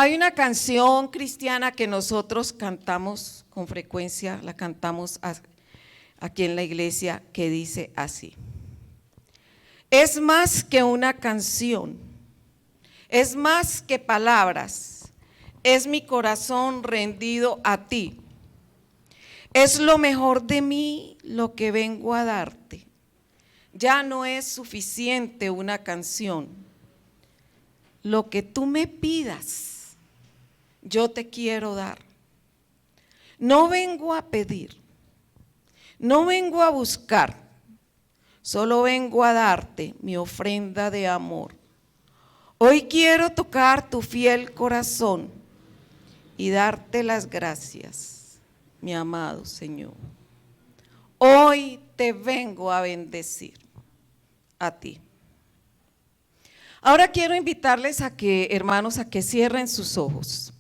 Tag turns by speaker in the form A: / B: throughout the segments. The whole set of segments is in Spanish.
A: Hay una canción cristiana que nosotros cantamos con frecuencia, la cantamos aquí en la iglesia, que dice así: es más que una canción, es más que palabras, es mi corazón rendido a ti. Es lo mejor de mí lo que vengo a darte. Ya no es suficiente una canción. Lo que tú me pidas, yo te quiero dar. No vengo a pedir, no vengo a buscar, solo vengo a darte mi ofrenda de amor. Hoy quiero tocar tu fiel corazón y darte las gracias, mi amado Señor. Hoy te vengo a bendecir a ti. Ahora quiero invitarles a que, hermanos, a que cierren sus ojos,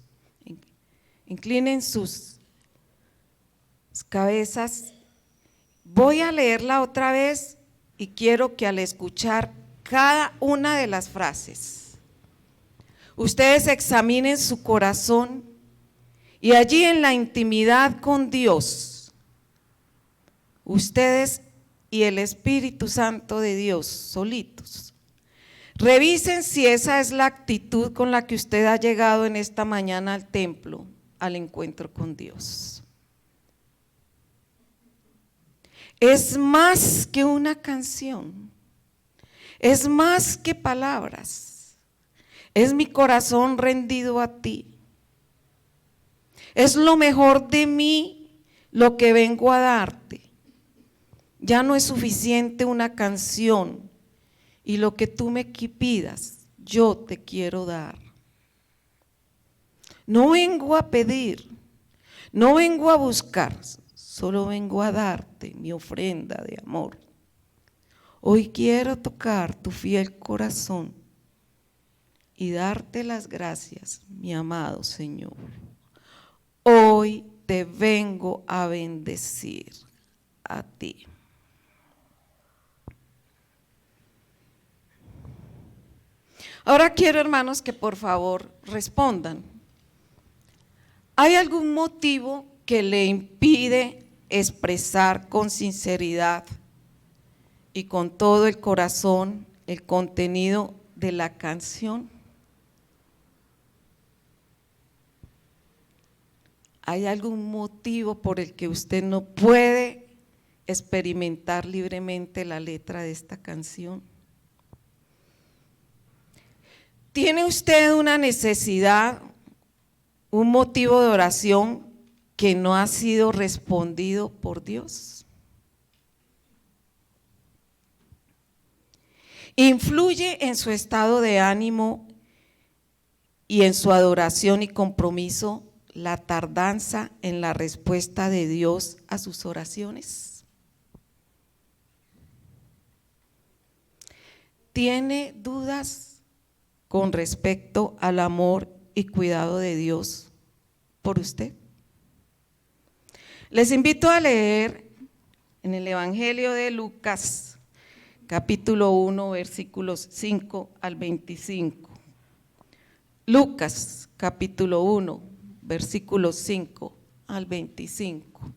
A: inclinen sus cabezas. Voy a leerla otra vez y quiero que al escuchar cada una de las frases, ustedes examinen su corazón y allí en la intimidad con Dios, ustedes y el Espíritu Santo de Dios solitos, revisen si esa es la actitud con la que usted ha llegado en esta mañana al templo, al encuentro con Dios. Es más que una canción, es más que palabras, es mi corazón rendido a ti. Es lo mejor de mí lo que vengo a darte. Ya no es suficiente una canción y lo que tú me pidas, yo te quiero dar. No vengo a pedir, no vengo a buscar, solo vengo a darte mi ofrenda de amor. Hoy quiero tocar tu fiel corazón y darte las gracias, mi amado Señor. Hoy te vengo a bendecir a ti. Ahora quiero, hermanos, que por favor respondan. ¿Hay algún motivo que le impide expresar con sinceridad y con todo el corazón el contenido de la canción? ¿Hay algún motivo por el que usted no puede experimentar libremente la letra de esta canción? ¿Tiene usted una necesidad, un motivo de oración que no ha sido respondido por Dios? ¿Influye en su estado de ánimo y en su adoración y compromiso la tardanza en la respuesta de Dios a sus oraciones? ¿Tiene dudas con respecto al amor y cuidado de Dios por usted? Les invito a leer en el Evangelio de Lucas, capítulo 1, versículos 5 al 25. Lucas, capítulo 1, versículos 5 al 25.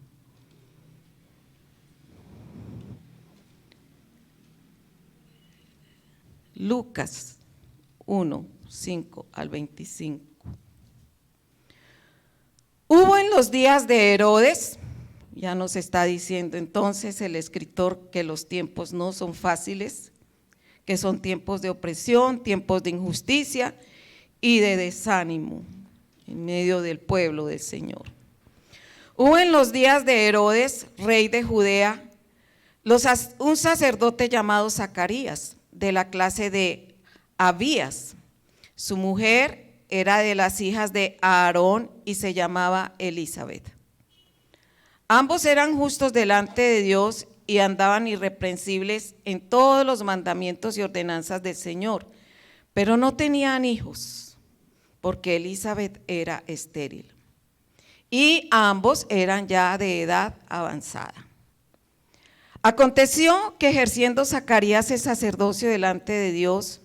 A: Lucas 1, 5 al 25. Hubo en los días de Herodes, ya nos está diciendo entonces el escritor que los tiempos no son fáciles, que son tiempos de opresión, tiempos de injusticia y de desánimo en medio del pueblo del Señor. Hubo en los días de Herodes, rey de Judea, un sacerdote llamado Zacarías, de la clase de Abías. Su mujer era de las hijas de Aarón y se llamaba Elizabeth. Ambos eran justos delante de Dios y andaban irreprensibles en todos los mandamientos y ordenanzas del Señor, pero no tenían hijos, porque Elizabeth era estéril. Y ambos eran ya de edad avanzada. Aconteció que ejerciendo Zacarías el sacerdocio delante de Dios,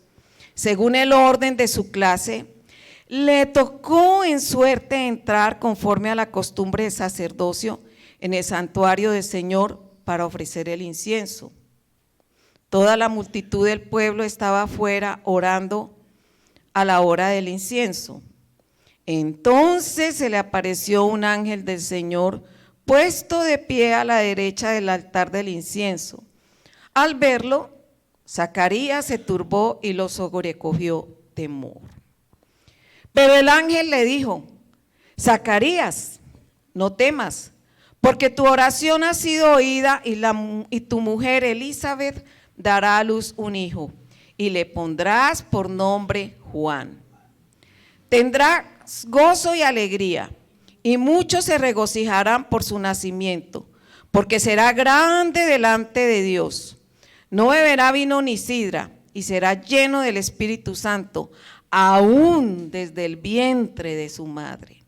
A: según el orden de su clase, le tocó en suerte entrar conforme a la costumbre del sacerdocio en el santuario del Señor para ofrecer el incienso. Toda la multitud del pueblo estaba afuera orando a la hora del incienso. Entonces se le apareció un ángel del Señor puesto de pie a la derecha del altar del incienso. Al verlo, Zacarías se turbó y lo sobrecogió temor. Pero el ángel le dijo: Zacarías, no temas, porque tu oración ha sido oída y tu mujer Elizabeth dará a luz un hijo y le pondrás por nombre Juan. Tendrás gozo y alegría y muchos se regocijarán por su nacimiento, porque será grande delante de Dios. No beberá vino ni sidra y será lleno del Espíritu Santo, aún desde el vientre de su madre.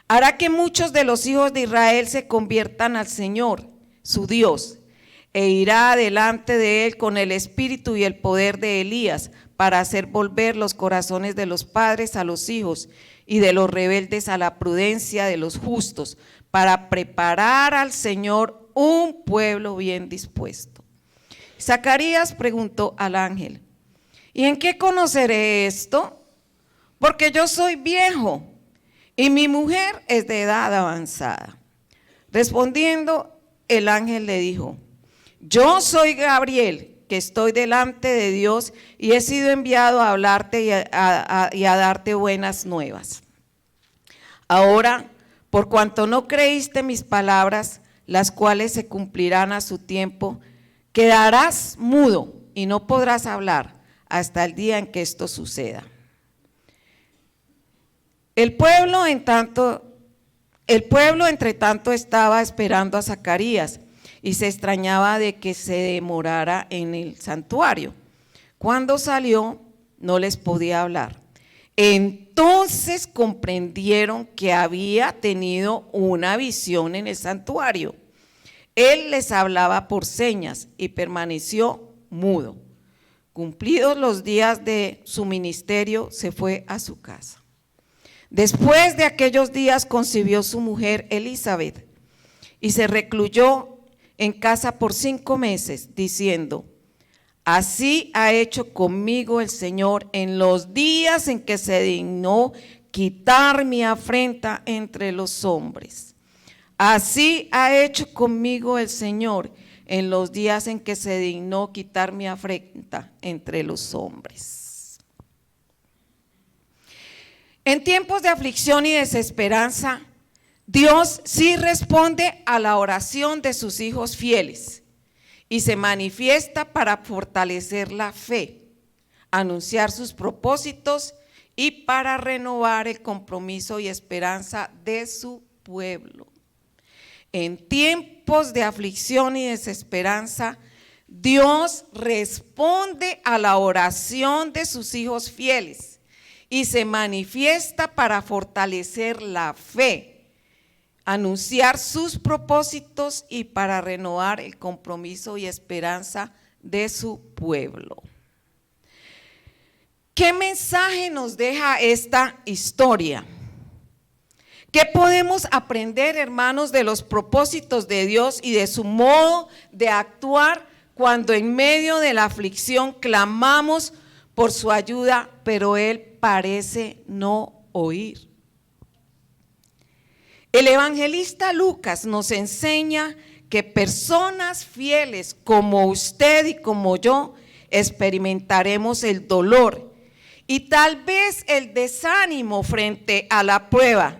A: Hará que muchos de los hijos de Israel se conviertan al Señor, su Dios, e irá delante de él con el espíritu y el poder de Elías para hacer volver los corazones de los padres a los hijos y de los rebeldes a la prudencia de los justos, para preparar al Señor un pueblo bien dispuesto. Zacarías preguntó al ángel: ¿y en qué conoceré esto? Porque yo soy viejo y mi mujer es de edad avanzada. Respondiendo, el ángel le dijo: yo soy Gabriel, que estoy delante de Dios y he sido enviado a hablarte y a darte buenas nuevas. Ahora, por cuanto no creíste mis palabras, las cuales se cumplirán a su tiempo, quedarás mudo y no podrás hablar hasta el día en que esto suceda. El pueblo, entre tanto, estaba esperando a Zacarías y se extrañaba de que se demorara en el santuario. Cuando salió, no les podía hablar. Entonces comprendieron que había tenido una visión en el santuario. Él les hablaba por señas y permaneció mudo. Cumplidos los días de su ministerio, se fue a su casa. Después de aquellos días concibió su mujer Elizabeth y se recluyó en casa por 5 meses, diciendo: así ha hecho conmigo el Señor en los días en que se dignó quitar mi afrenta entre los hombres. Así ha hecho conmigo el Señor en los días en que se dignó quitar mi afrenta entre los hombres. En tiempos de aflicción y desesperanza, Dios sí responde a la oración de sus hijos fieles y se manifiesta para fortalecer la fe, anunciar sus propósitos y para renovar el compromiso y esperanza de su pueblo. En tiempos de aflicción y desesperanza, Dios responde a la oración de sus hijos fieles y se manifiesta para fortalecer la fe, anunciar sus propósitos y para renovar el compromiso y esperanza de su pueblo. ¿Qué mensaje nos deja esta historia? ¿Qué podemos aprender, hermanos, de los propósitos de Dios y de su modo de actuar cuando en medio de la aflicción clamamos por su ayuda, pero Él parece no oír? El evangelista Lucas nos enseña que personas fieles como usted y como yo experimentaremos el dolor y tal vez el desánimo frente a la prueba,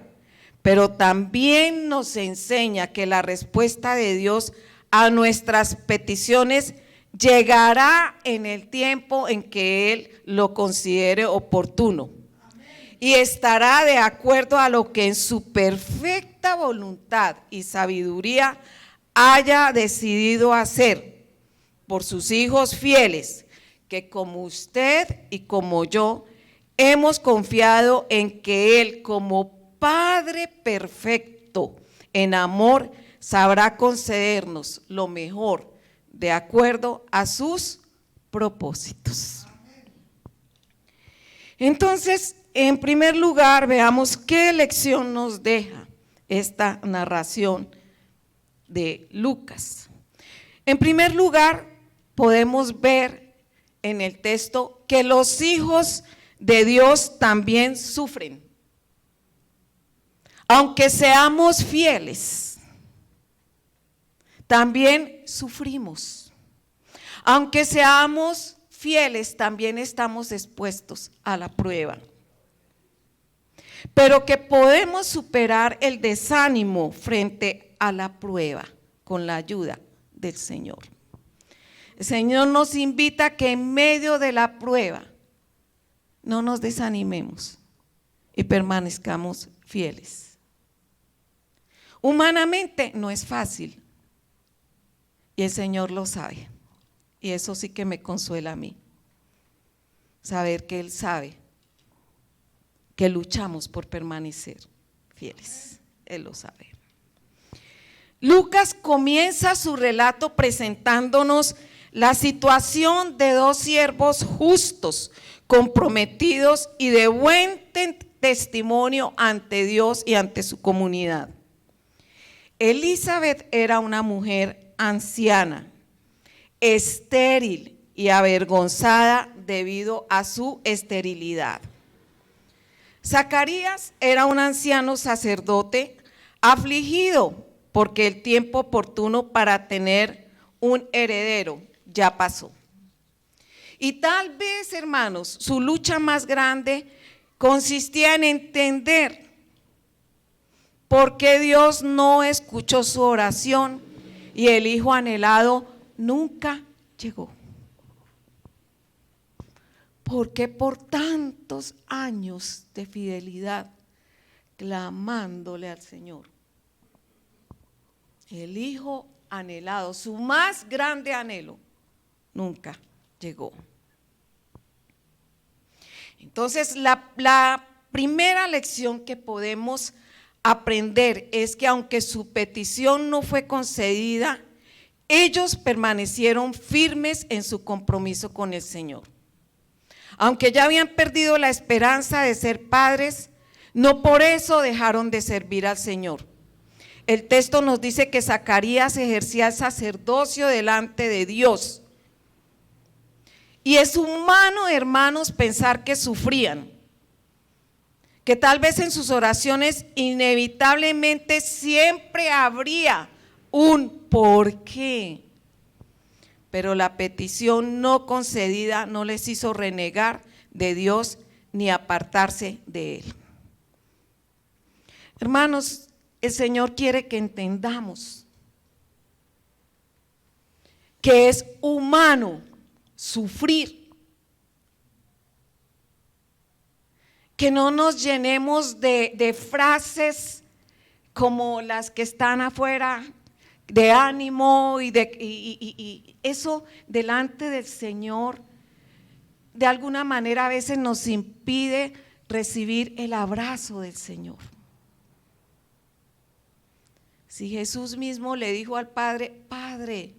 A: pero también nos enseña que la respuesta de Dios a nuestras peticiones llegará en el tiempo en que Él lo considere oportuno. Y estará de acuerdo a lo que en su perfecta voluntad y sabiduría haya decidido hacer por sus hijos fieles, que como usted y como yo hemos confiado en que Él, como Padre perfecto en amor, sabrá concedernos lo mejor de acuerdo a sus propósitos. Entonces, en primer lugar, veamos qué lección nos deja esta narración de Lucas. En primer lugar, podemos ver en el texto que los hijos de Dios también sufren. Aunque seamos fieles, también sufrimos. Aunque seamos fieles, también estamos expuestos a la prueba. Pero que podemos superar el desánimo frente a la prueba con la ayuda del Señor. El Señor nos invita a que en medio de la prueba no nos desanimemos y permanezcamos fieles. Humanamente no es fácil y el Señor lo sabe, y eso sí que me consuela a mí, saber que Él sabe que luchamos por permanecer fieles. Él lo sabe. Lucas comienza su relato presentándonos la situación de dos siervos justos, comprometidos y de buen testimonio ante Dios y ante su comunidad. Elizabeth era una mujer anciana, estéril y avergonzada debido a su esterilidad. Zacarías era un anciano sacerdote afligido porque el tiempo oportuno para tener un heredero ya pasó. Y tal vez, hermanos, su lucha más grande consistía en entender por qué Dios no escuchó su oración y el hijo anhelado nunca llegó. Porque por tantos años de fidelidad, clamándole al Señor, el hijo anhelado, su más grande anhelo, nunca llegó. Entonces, la primera lección que podemos aprender es que aunque su petición no fue concedida, ellos permanecieron firmes en su compromiso con el Señor. Aunque ya habían perdido la esperanza de ser padres, no por eso dejaron de servir al Señor. El texto nos dice que Zacarías ejercía el sacerdocio delante de Dios. Y es humano, hermanos, pensar que sufrían, que tal vez en sus oraciones inevitablemente siempre habría un ¿por qué? Pero la petición no concedida no les hizo renegar de Dios ni apartarse de Él. Hermanos, el Señor quiere que entendamos que es humano sufrir, que no nos llenemos de frases como las que están afuera, de ánimo y eso delante del Señor de alguna manera a veces nos impide recibir el abrazo del Señor. Si Jesús mismo le dijo al Padre: Padre,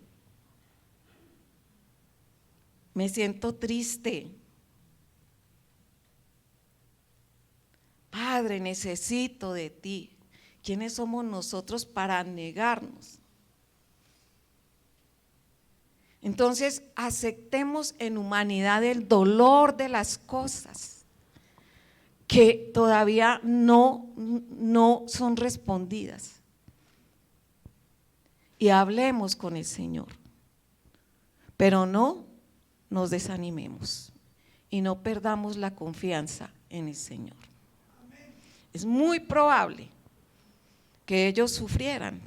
A: me siento triste, Padre, necesito de ti. ¿Quiénes somos nosotros para negarnos? Entonces, aceptemos en humanidad el dolor de las cosas que todavía no son respondidas. Y hablemos con el Señor, pero no nos desanimemos y no perdamos la confianza en el Señor. Es muy probable que ellos sufrieran.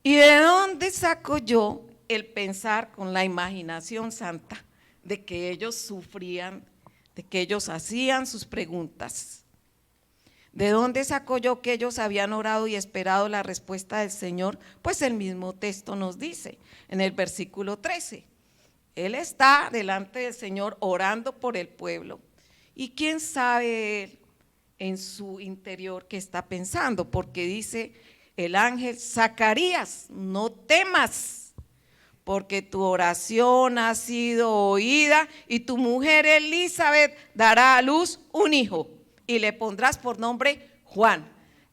A: ¿Y de dónde saco yo el pensar con la imaginación santa de que ellos sufrían, de que ellos hacían sus preguntas? ¿De dónde saco yo que ellos habían orado y esperado la respuesta del Señor? Pues el mismo texto nos dice en el versículo 13. Él está delante del Señor orando por el pueblo. Y quién sabe él en su interior qué está pensando, porque dice el ángel: Zacarías, no temas, porque tu oración ha sido oída y tu mujer Elizabeth dará a luz un hijo y le pondrás por nombre Juan.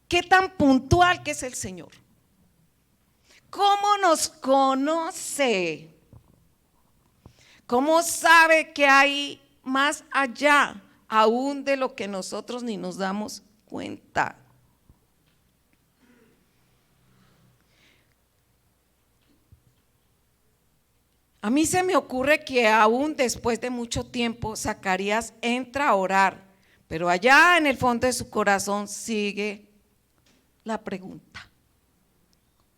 A: ¿Qué tan puntual que es el Señor? ¿Cómo nos conoce? ¿Cómo sabe que hay más allá aún de lo que nosotros ni nos damos cuenta? A mí se me ocurre que aún después de mucho tiempo Zacarías entra a orar, pero allá en el fondo de su corazón sigue la pregunta: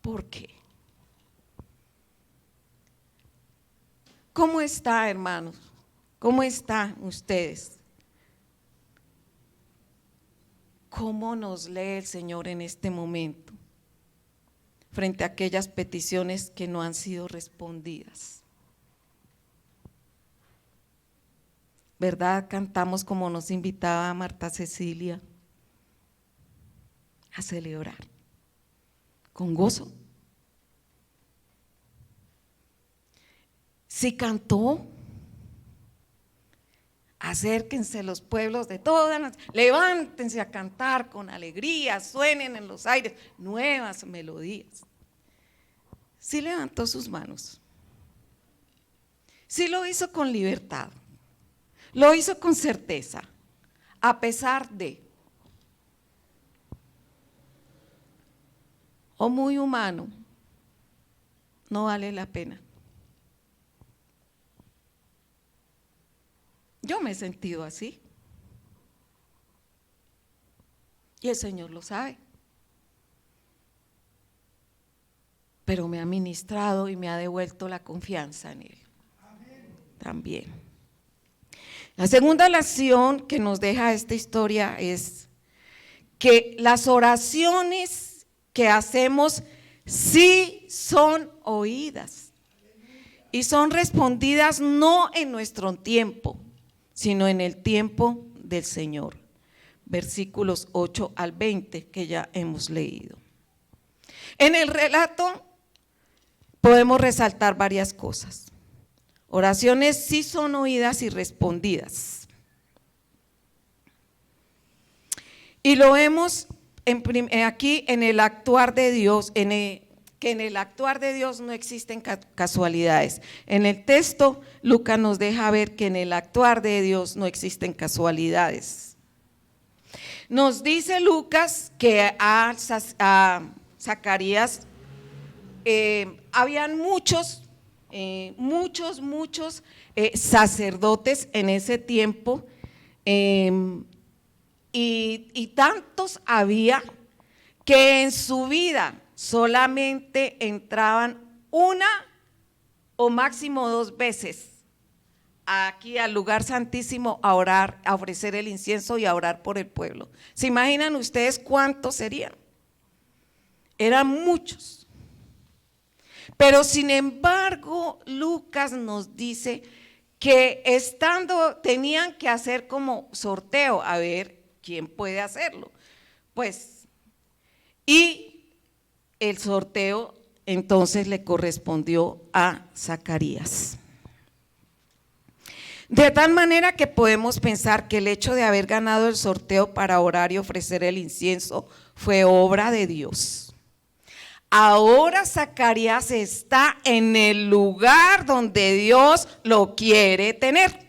A: ¿por qué? ¿Cómo está, hermanos? ¿Cómo están ustedes? ¿Cómo nos lee el Señor en este momento frente a aquellas peticiones que no han sido respondidas? ¿Verdad? Cantamos como nos invitaba Marta Cecilia a celebrar con gozo. Si cantó, acérquense los pueblos de todas, levántense a cantar con alegría, suenen en los aires nuevas melodías. Sí levantó sus manos, sí lo hizo con libertad, lo hizo con certeza, a pesar de, o muy humano, no vale la pena. Yo me he sentido así y el Señor lo sabe, pero me ha ministrado y me ha devuelto la confianza en Él. Amén. También. La segunda lección que nos deja esta historia es que las oraciones que hacemos sí son oídas y son respondidas no en nuestro tiempo, sino en el tiempo del Señor. Versículos 8 al 20 que ya hemos leído. En el relato podemos resaltar varias cosas. Oraciones sí son oídas y respondidas. Y lo vemos aquí en el actuar de Dios, que en el actuar de Dios no existen casualidades. En el texto, Lucas nos deja ver que en el actuar de Dios no existen casualidades. Nos dice Lucas que a Zacarías habían muchos sacerdotes en ese tiempo, y tantos había que en su vida solamente entraban una o máximo 2 veces aquí al lugar santísimo a orar, a ofrecer el incienso y a orar por el pueblo. ¿Se imaginan ustedes cuántos serían? Eran muchos. Pero sin embargo, Lucas nos dice que tenían que hacer como sorteo, a ver quién puede hacerlo. Pues, y el sorteo entonces le correspondió a Zacarías. De tal manera que podemos pensar que el hecho de haber ganado el sorteo para orar y ofrecer el incienso fue obra de Dios. Ahora Zacarías está en el lugar donde Dios lo quiere tener.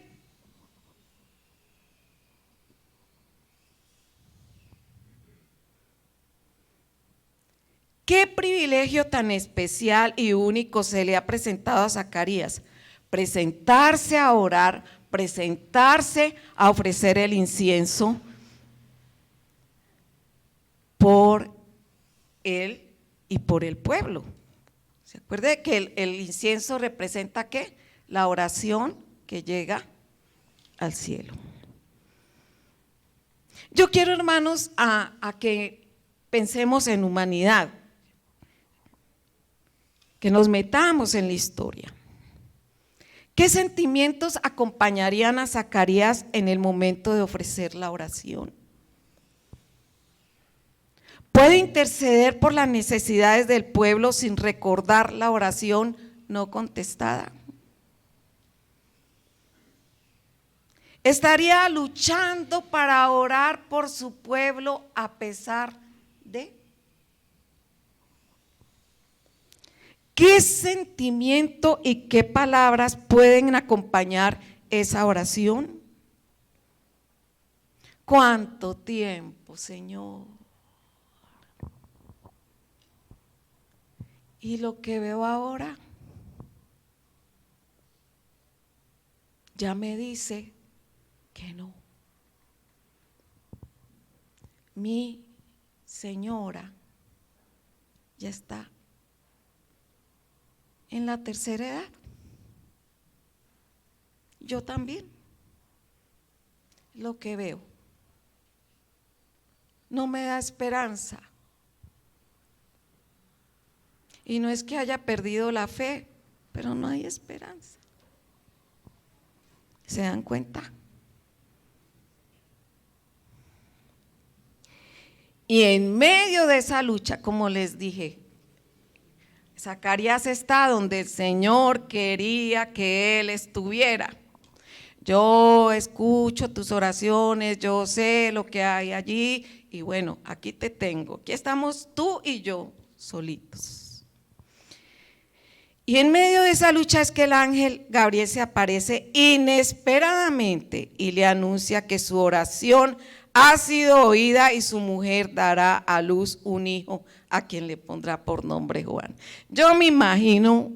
A: ¿Qué privilegio tan especial y único se le ha presentado a Zacarías? Presentarse a orar, presentarse a ofrecer el incienso por él y por el pueblo. ¿Se acuerda que el incienso representa qué? La oración que llega al cielo. Yo quiero, hermanos, a que pensemos en humanidad, que nos metamos en la historia. ¿Qué sentimientos acompañarían a Zacarías en el momento de ofrecer la oración? ¿Puede interceder por las necesidades del pueblo sin recordar la oración no contestada. Estaría luchando para orar por su pueblo a pesar de. ¿Qué sentimiento y qué palabras pueden acompañar esa oración? ¿Cuánto tiempo, Señor? Y lo que veo ahora ya me dice que no. Mi señora ya está en la tercera edad. Yo también. Lo que veo no me da esperanza. Y no es que haya perdido la fe, pero no hay esperanza. ¿Se dan cuenta? Y en medio de esa lucha, como les dije, Zacarías está donde el Señor quería que él estuviera. Yo escucho tus oraciones, yo sé lo que hay allí y bueno, aquí te tengo. Aquí estamos tú y yo solitos. Y en medio de esa lucha es que el ángel Gabriel se aparece inesperadamente y le anuncia que su oración ha sido oída y su mujer dará a luz un hijo a quien le pondrá por nombre Juan. Yo me imagino,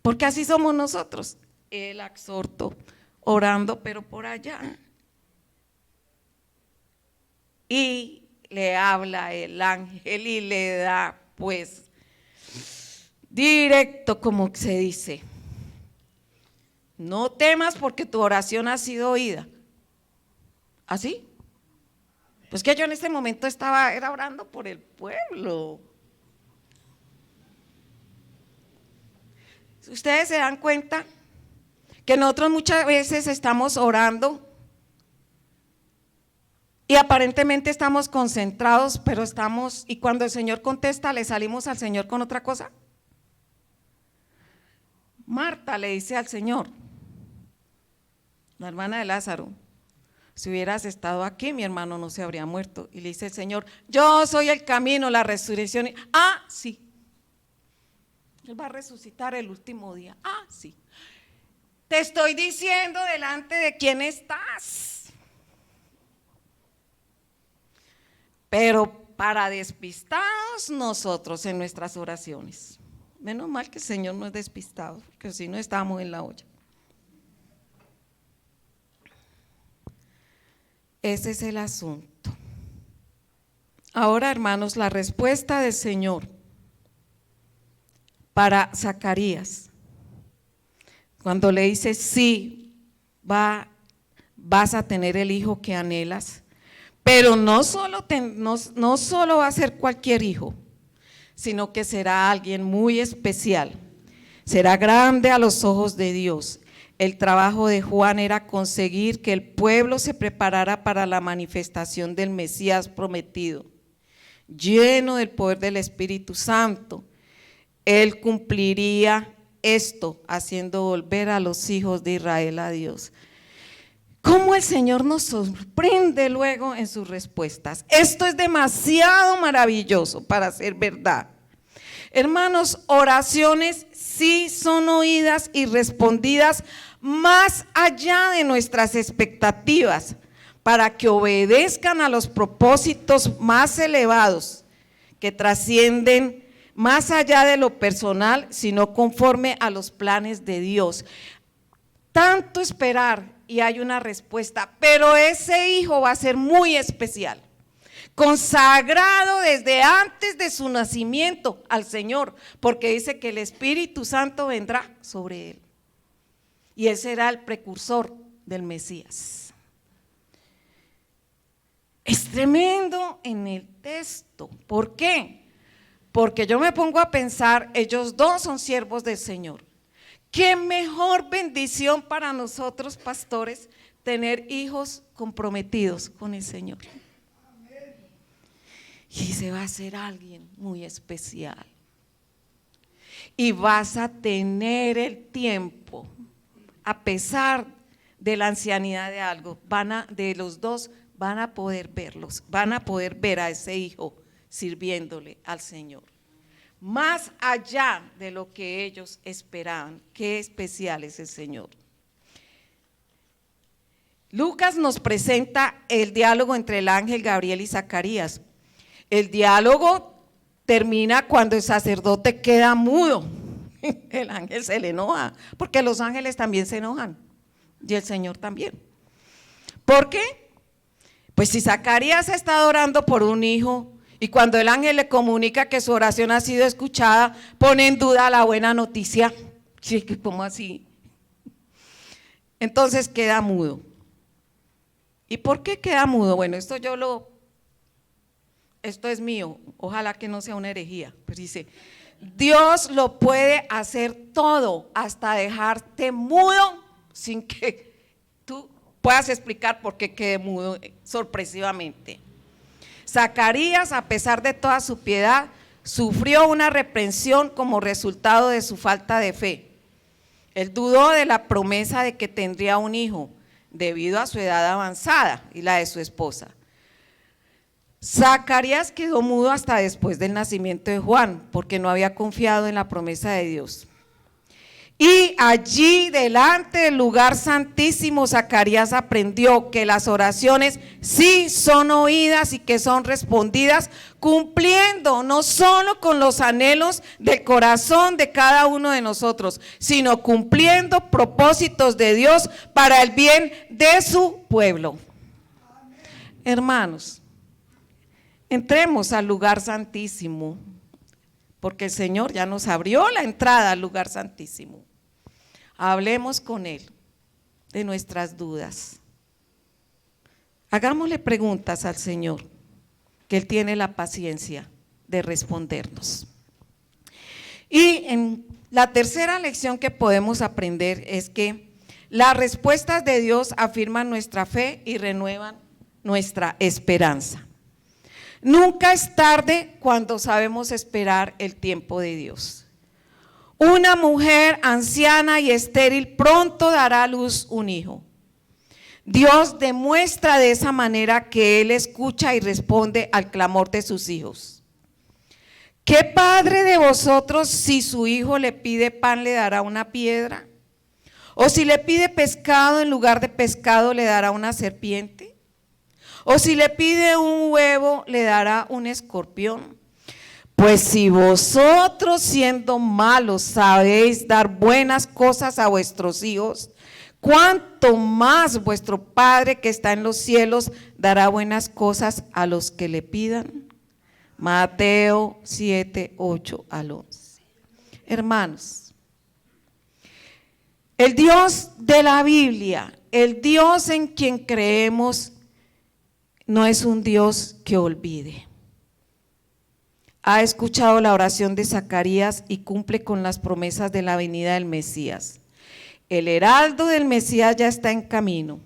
A: porque así somos nosotros, el exhorto orando pero por allá. Y le habla el ángel y le da pues directo, como se dice, no temas porque tu oración ha sido oída. ¿Así? Pues que yo en este momento era orando por el pueblo. Ustedes se dan cuenta que nosotros muchas veces estamos orando y aparentemente estamos concentrados, pero y cuando el Señor contesta, le salimos al Señor con otra cosa. Marta le dice al Señor, la hermana de Lázaro, si hubieras estado aquí, mi hermano no se habría muerto. Y le dice el Señor, yo soy el camino, la resurrección. Sí, Él va a resucitar el último día. Sí, te estoy diciendo delante de quién estás. Pero para despistados nosotros en nuestras oraciones. Menos mal que el Señor no es despistado, porque si no estábamos en la olla. Ese es el asunto. Ahora, hermanos, la respuesta del Señor para Zacarías, cuando le dice, sí, vas a tener el hijo que anhelas, pero no solo va a ser cualquier hijo, sino que será alguien muy especial, será grande a los ojos de Dios. El trabajo de Juan era conseguir que el pueblo se preparara para la manifestación del Mesías prometido. Lleno del poder del Espíritu Santo, él cumpliría esto, haciendo volver a los hijos de Israel a Dios. ¿Cómo el Señor nos sorprende luego en sus respuestas? Esto es demasiado maravilloso para ser verdad. Hermanos, oraciones sí son oídas y respondidas más allá de nuestras expectativas, para que obedezcan a los propósitos más elevados que trascienden más allá de lo personal, sino conforme a los planes de Dios. Tanto esperar y hay una respuesta, pero ese hijo va a ser muy especial, consagrado desde antes de su nacimiento al Señor, porque dice que el Espíritu Santo vendrá sobre él y él será el precursor del Mesías. Es tremendo en el texto. ¿Por qué? Porque yo me pongo a pensar, ellos dos son siervos del Señor. Qué mejor bendición para nosotros, pastores, tener hijos comprometidos con el Señor. Y se va a hacer alguien muy especial. y vas a tener el tiempo, a pesar de la ancianidad de algo, de los dos van a poder verlos, van a poder ver a ese hijo sirviéndole al Señor. Más allá de lo que ellos esperaban. Qué especial es el Señor. Lucas nos presenta el diálogo entre el ángel Gabriel y Zacarías. El diálogo termina cuando el sacerdote queda mudo. El ángel se le enoja, porque los ángeles también se enojan, y el Señor también. ¿Por qué? Pues si Zacarías ha estado orando por un hijo, y cuando el ángel le comunica que su oración ha sido escuchada, pone en duda la buena noticia. Sí, ¿cómo así? Entonces queda mudo. ¿Y por qué queda mudo? Bueno, esto es mío, ojalá que no sea una herejía, pero dice, Dios lo puede hacer todo, hasta dejarte mudo sin que tú puedas explicar por qué quedé mudo sorpresivamente. Zacarías, a pesar de toda su piedad, sufrió una reprensión como resultado de su falta de fe. Él dudó de la promesa de que tendría un hijo debido a su edad avanzada y la de su esposa. Zacarías quedó mudo hasta después del nacimiento de Juan, porque no había confiado en la promesa de Dios. Y allí, delante del lugar santísimo, Zacarías aprendió que las oraciones sí son oídas y que son respondidas, cumpliendo no solo con los anhelos del corazón de cada uno de nosotros, sino cumpliendo propósitos de Dios para el bien de su pueblo. Hermanos, entremos al lugar santísimo, porque el Señor ya nos abrió la entrada al lugar santísimo. Hablemos con Él de nuestras dudas. Hagámosle preguntas al Señor, que Él tiene la paciencia de respondernos. Y en la tercera lección que podemos aprender es que las respuestas de Dios afirman nuestra fe y renuevan nuestra esperanza. Nunca es tarde cuando sabemos esperar el tiempo de Dios. Una mujer anciana y estéril pronto dará a luz un hijo. Dios demuestra de esa manera que Él escucha y responde al clamor de sus hijos. ¿Qué padre de vosotros, si su hijo le pide pan, le dará una piedra? ¿O si le pide pescado, en lugar de pescado le dará una serpiente? ¿O si le pide un huevo, le dará un escorpión? Pues si vosotros, siendo malos, sabéis dar buenas cosas a vuestros hijos, ¿cuánto más vuestro Padre que está en los cielos dará buenas cosas a los que le pidan? Mateo 7, 8 al 11. Hermanos, el Dios de la Biblia, el Dios en quien creemos, no es un Dios que olvide. Ha escuchado la oración de Zacarías y cumple con las promesas de la venida del Mesías. El heraldo del Mesías ya está en camino.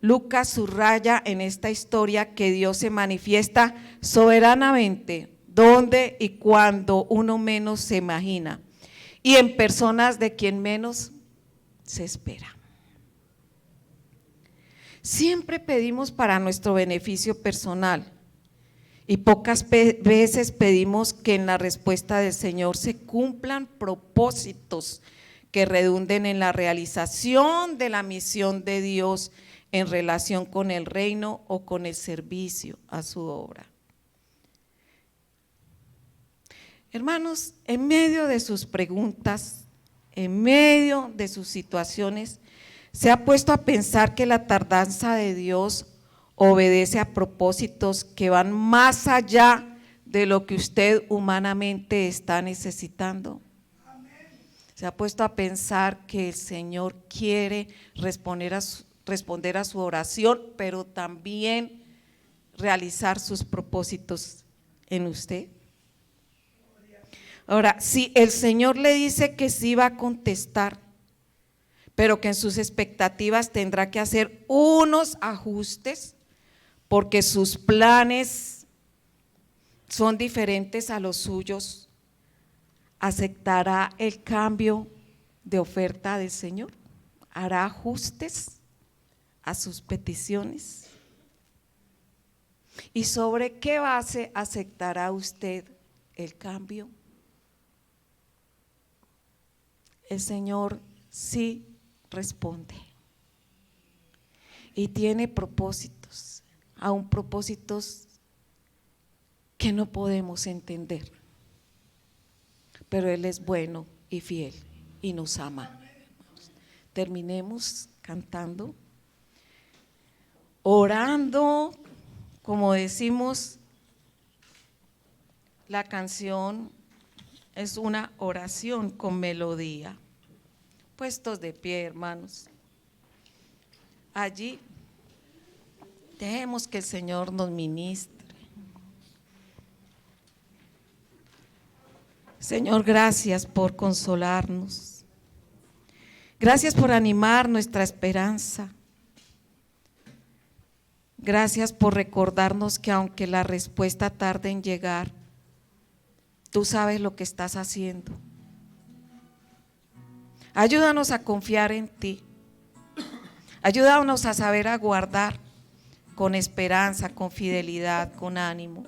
A: Lucas subraya en esta historia que Dios se manifiesta soberanamente, donde y cuando uno menos se imagina, y en personas de quien menos se espera. Siempre pedimos para nuestro beneficio personal y pocas veces pedimos que en la respuesta del Señor se cumplan propósitos que redunden en la realización de la misión de Dios en relación con el reino o con el servicio a su obra. Hermanos, en medio de sus preguntas, en medio de sus situaciones, ¿se ha puesto a pensar que la tardanza de Dios obedece a propósitos que van más allá de lo que usted humanamente está necesitando? ¿Se ha puesto a pensar que el Señor quiere responder a su oración, pero también realizar sus propósitos en usted? Ahora, si el Señor le dice que sí va a contestar, pero que en sus expectativas tendrá que hacer unos ajustes porque sus planes son diferentes a los suyos, ¿Aceptará el cambio de oferta del Señor? ¿Hará ajustes a sus peticiones? ¿Y sobre qué base aceptará usted el cambio? El Señor sí responde y tiene propósitos, aún propósitos que no podemos entender, pero Él es bueno y fiel y nos ama. Terminemos cantando, orando, como decimos, la canción es una oración con melodía. Puestos de pie, hermanos. Allí dejemos que el Señor nos ministre. Señor, gracias por consolarnos. Gracias por animar nuestra esperanza. Gracias por recordarnos que aunque la respuesta tarde en llegar, tú sabes lo que estás haciendo. Ayúdanos a confiar en ti. Ayúdanos a saber aguardar con esperanza, con fidelidad, con ánimo,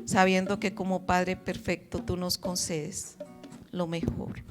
A: sabiendo que como Padre perfecto tú nos concedes lo mejor.